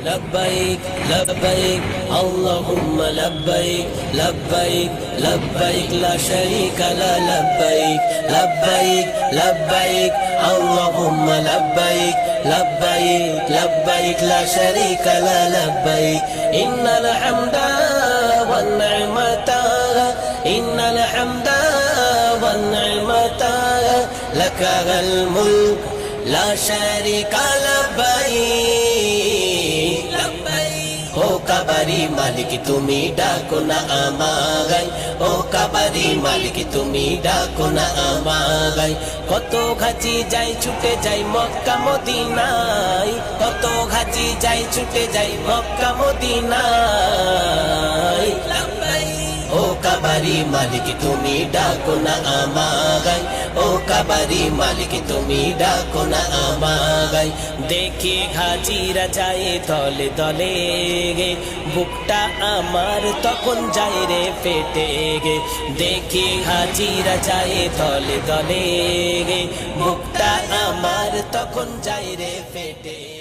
لبيك لبيك اللهم لبيك لبيك لبيك لا شريك لا لبيك لبيك لبيك اللهم لبيك لبيك لبيك لا شريك لا لبيك إن الحمد والنعمة إن الحمد والنعمة لك الملك لا شريك لبيك لبيك ও কাবারি মালিক তুমি ডাকো না আমায় ও কাবারি মালিক তুমি ডাকো না আমায় কত ঘাজি যাই ছুটে যাই মক্কা মদিনায় কত ঘাজি যাই ছুটে যাই মক্কা মদিনায় ও কাবারি মালিক তুমি ডাকো না আমায় ও কাবারি মালিক তুমি ডাকো না আমায় দেখে ঘাজিরা যায় দলে দলে গে বুকটা আমার তখন যায় রে ফেটে গে দেখে ঘাজিরা যায় দলে দলে গে বুকটা আমার তখন যায় রে ফেটে